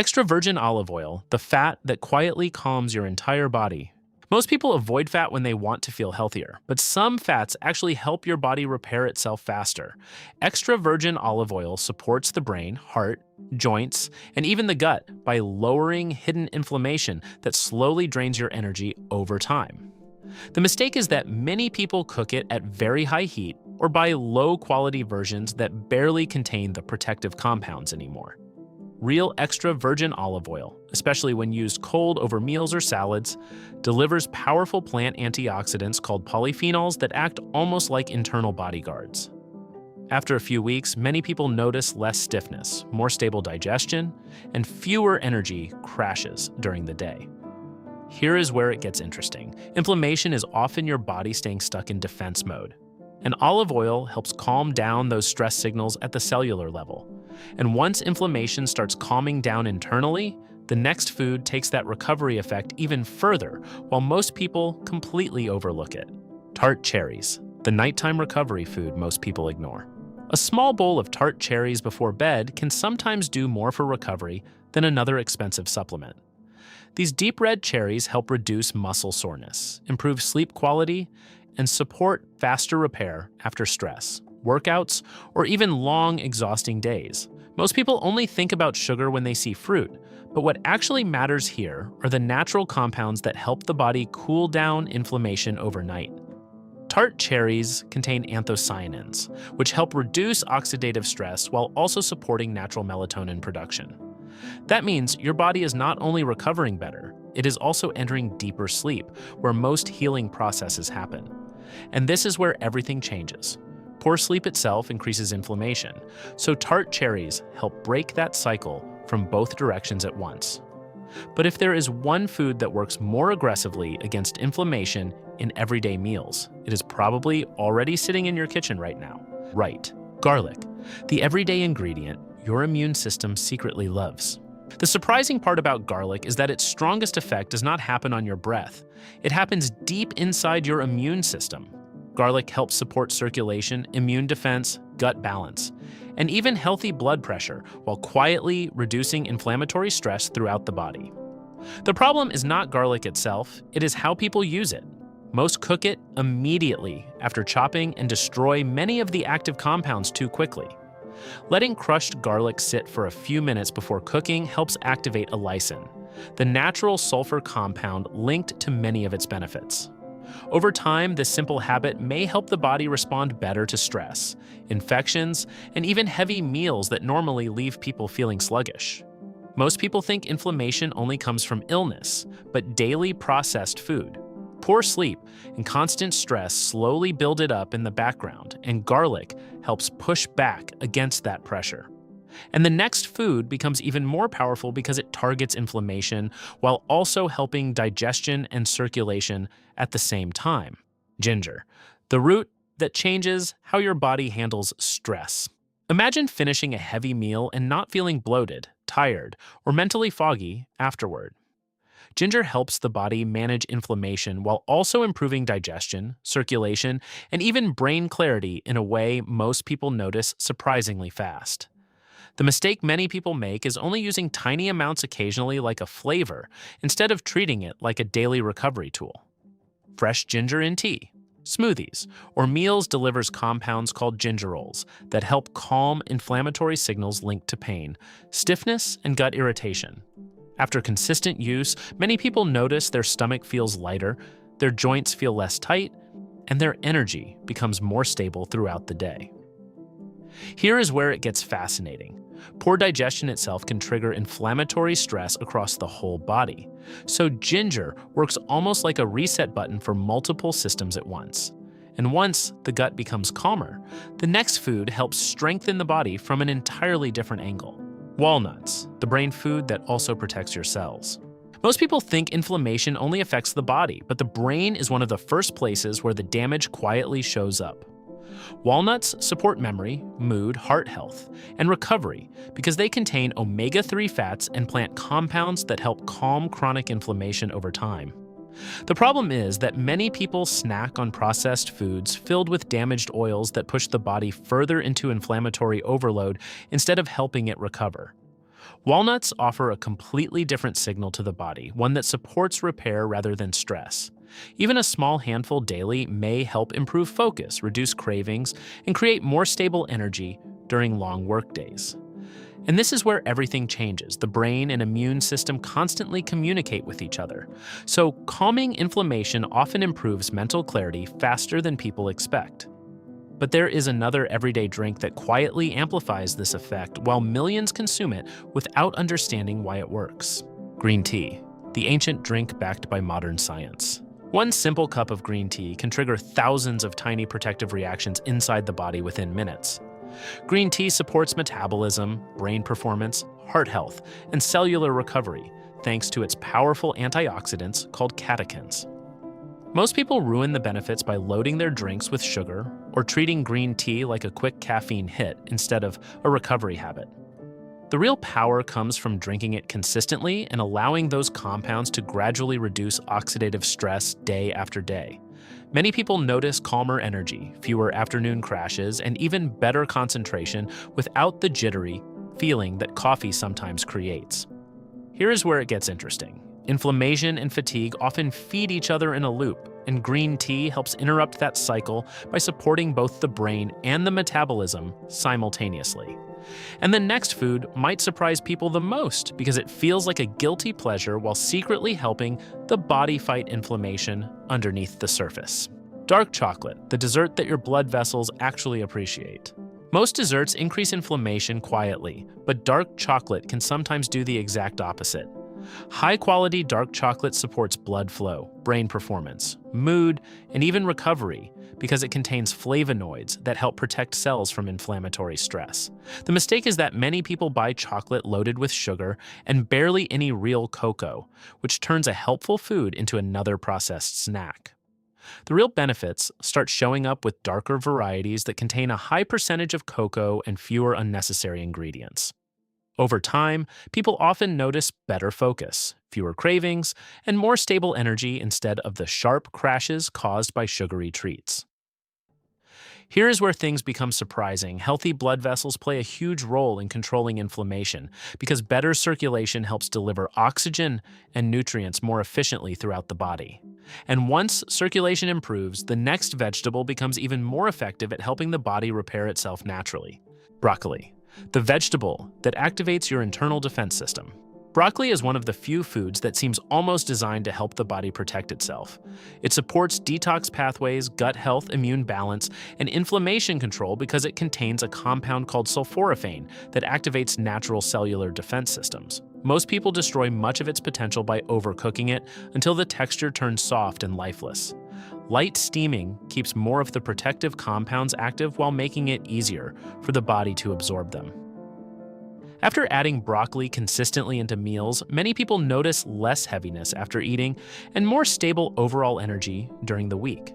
Extra virgin olive oil, the fat that quietly calms your entire body. Most people avoid fat when they want to feel healthier, but some fats actually help your body repair itself faster. Extra virgin olive oil supports the brain, heart, joints, and even the gut by lowering hidden inflammation that slowly drains your energy over time. The mistake is that many people cook it at very high heat or buy low-quality versions that barely contain the protective compounds anymore. Real extra virgin olive oil, especially when used cold over meals or salads, delivers powerful plant antioxidants called polyphenols that act almost like internal bodyguards. After a few weeks, many people notice less stiffness, more stable digestion, and fewer energy crashes during the day. Here is where it gets interesting. Inflammation is often your body staying stuck in defense mode. And olive oil helps calm down those stress signals at the cellular level. And once inflammation starts calming down internally, the next food takes that recovery effect even further, while most people completely overlook it. Tart cherries, the nighttime recovery food most people ignore. A small bowl of tart cherries before bed can sometimes do more for recovery than another expensive supplement. These deep red cherries help reduce muscle soreness, improve sleep quality, and support faster repair after stress, workouts, or even long, exhausting days. Most people only think about sugar when they see fruit, but what actually matters here are the natural compounds that help the body cool down inflammation overnight. Tart cherries contain anthocyanins, which help reduce oxidative stress while also supporting natural melatonin production. That means your body is not only recovering better, it is also entering deeper sleep, where most healing processes happen. And this is where everything changes. Poor sleep itself increases inflammation, so tart cherries help break that cycle from both directions at once. But if there is one food that works more aggressively against inflammation in everyday meals, it is probably already sitting in your kitchen right now. Right, garlic, the everyday ingredient your immune system secretly loves. The surprising part about garlic is that its strongest effect does not happen on your breath. It happens deep inside your immune system. Garlic helps support circulation, immune defense, gut balance, and even healthy blood pressure while quietly reducing inflammatory stress throughout the body. The problem is not garlic itself, it is how people use it. Most cook it immediately after chopping and destroy many of the active compounds too quickly. Letting crushed garlic sit for a few minutes before cooking helps activate allicin, the natural sulfur compound linked to many of its benefits. Over time, this simple habit may help the body respond better to stress, infections, and even heavy meals that normally leave people feeling sluggish. Most people think inflammation only comes from illness, but daily processed food, poor sleep, and constant stress slowly build it up in the background, and garlic helps push back against that pressure. And the next food becomes even more powerful because it targets inflammation while also helping digestion and circulation at the same time. Ginger, the root that changes how your body handles stress. Imagine finishing a heavy meal and not feeling bloated, tired, or mentally foggy afterward. Ginger helps the body manage inflammation while also improving digestion, circulation, and even brain clarity in a way most people notice surprisingly fast. The mistake many people make is only using tiny amounts occasionally like a flavor instead of treating it like a daily recovery tool. Fresh ginger in tea, smoothies, or meals delivers compounds called gingerols that help calm inflammatory signals linked to pain, stiffness, and gut irritation. After consistent use, many people notice their stomach feels lighter, their joints feel less tight, and their energy becomes more stable throughout the day. Here is where it gets fascinating. Poor digestion itself can trigger inflammatory stress across the whole body. So ginger works almost like a reset button for multiple systems at once. And once the gut becomes calmer, the next food helps strengthen the body from an entirely different angle. Walnuts, the brain food that also protects your cells. Most people think inflammation only affects the body, but the brain is one of the first places where the damage quietly shows up. Walnuts support memory, mood, heart health, and recovery because they contain omega-3 fats and plant compounds that help calm chronic inflammation over time. The problem is that many people snack on processed foods filled with damaged oils that push the body further into inflammatory overload instead of helping it recover. Walnuts offer a completely different signal to the body, one that supports repair rather than stress. Even a small handful daily may help improve focus, reduce cravings, and create more stable energy during long workdays. And this is where everything changes. The brain and immune system constantly communicate with each other. So, calming inflammation often improves mental clarity faster than people expect. But there is another everyday drink that quietly amplifies this effect while millions consume it without understanding why it works. Green tea, the ancient drink backed by modern science. One simple cup of green tea can trigger thousands of tiny protective reactions inside the body within minutes. Green tea supports metabolism, brain performance, heart health, and cellular recovery, thanks to its powerful antioxidants called catechins. Most people ruin the benefits by loading their drinks with sugar or treating green tea like a quick caffeine hit instead of a recovery habit. The real power comes from drinking it consistently and allowing those compounds to gradually reduce oxidative stress day after day. Many people notice calmer energy, fewer afternoon crashes, and even better concentration without the jittery feeling that coffee sometimes creates. Here is where it gets interesting. Inflammation and fatigue often feed each other in a loop, and green tea helps interrupt that cycle by supporting both the brain and the metabolism simultaneously. And the next food might surprise people the most because it feels like a guilty pleasure while secretly helping the body fight inflammation underneath the surface. Dark chocolate, the dessert that your blood vessels actually appreciate. Most desserts increase inflammation quietly, but dark chocolate can sometimes do the exact opposite. High-quality dark chocolate supports blood flow, brain performance, mood, and even recovery because it contains flavonoids that help protect cells from inflammatory stress. The mistake is that many people buy chocolate loaded with sugar and barely any real cocoa, which turns a helpful food into another processed snack. The real benefits start showing up with darker varieties that contain a high percentage of cocoa and fewer unnecessary ingredients. Over time, people often notice better focus, fewer cravings, and more stable energy instead of the sharp crashes caused by sugary treats. Here is where things become surprising. Healthy blood vessels play a huge role in controlling inflammation because better circulation helps deliver oxygen and nutrients more efficiently throughout the body. And once circulation improves, the next vegetable becomes even more effective at helping the body repair itself naturally. Broccoli, the vegetable that activates your internal defense system. Broccoli is one of the few foods that seems almost designed to help the body protect itself. It supports detox pathways, gut health, immune balance, and inflammation control because it contains a compound called sulforaphane that activates natural cellular defense systems. Most people destroy much of its potential by overcooking it until the texture turns soft and lifeless. Light steaming keeps more of the protective compounds active while making it easier for the body to absorb them. After adding broccoli consistently into meals, many people notice less heaviness after eating and more stable overall energy during the week.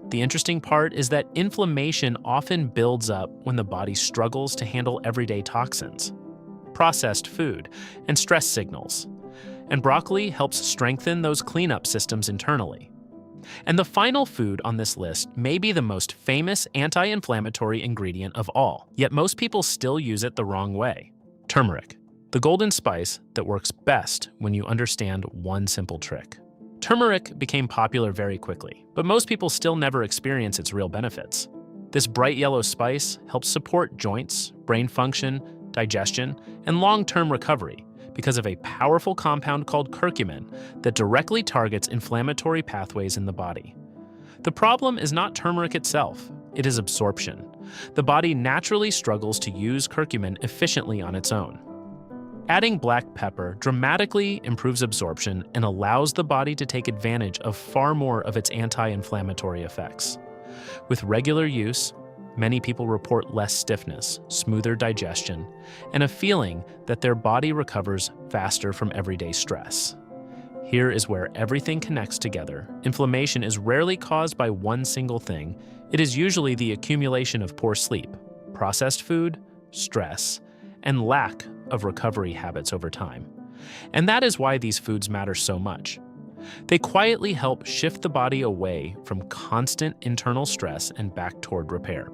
The interesting part is that inflammation often builds up when the body struggles to handle everyday toxins, processed food, and stress signals. And broccoli helps strengthen those cleanup systems internally. And the final food on this list may be the most famous anti-inflammatory ingredient of all, yet most people still use it the wrong way. Turmeric, the golden spice that works best when you understand one simple trick. Turmeric became popular very quickly, but most people still never experience its real benefits. This bright yellow spice helps support joints, brain function, digestion, and long-term recovery because of a powerful compound called curcumin that directly targets inflammatory pathways in the body. The problem is not turmeric itself, it is absorption. The body naturally struggles to use curcumin efficiently on its own. Adding black pepper dramatically improves absorption and allows the body to take advantage of far more of its anti-inflammatory effects. With regular use, many people report less stiffness, smoother digestion, and a feeling that their body recovers faster from everyday stress. Here is where everything connects together. Inflammation is rarely caused by one single thing. It is usually the accumulation of poor sleep, processed food, stress, and lack of recovery habits over time. And that is why these foods matter so much. They quietly help shift the body away from constant internal stress and back toward repair.